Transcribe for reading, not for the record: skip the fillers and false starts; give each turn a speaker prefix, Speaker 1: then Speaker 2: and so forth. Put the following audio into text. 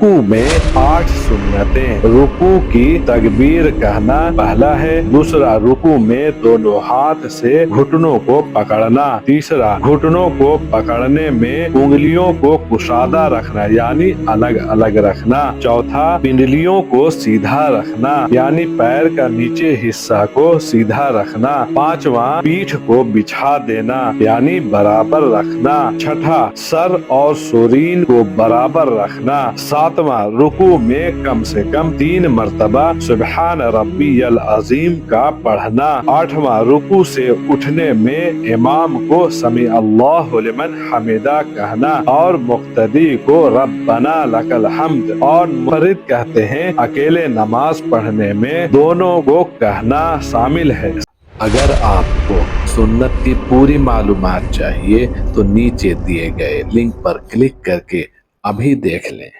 Speaker 1: रुकू में 8 सुन्नतें। रुकू की तकबीर कहना पहला है। दूसरा, रुकू में दोनों हाथ से घुटनों को पकड़ना। तीसरा, घुटनों को पकड़ने में उंगलियों को कुशादा रखना यानी अलग अलग रखना। चौथा, पिंडलियों को सीधा रखना यानी पैर का नीचे हिस्सा को सीधा रखना। पांचवा, पीठ को बिछा देना यानी बराबर रखना। छठा, सर और शरीर को बराबर रखना। सातवां, रुकू में कम से कम 3 मर्तबा सुबहान रब्बियल अजीम का पढ़ना। आठवां, रुकू से उठने में इमाम को समी अल्लाहु लिमन हमिदा कहना और मुक्तदी को रब्बना लकल हम्द और मुफरिद कहते हैं अकेले नमाज पढ़ने में दोनों को कहना शामिल है। अगर आपको सुन्नत की पूरी मालूमात चाहिए तो नीचे दिए गए लिंक पर क्लिक करके अभी देख लें।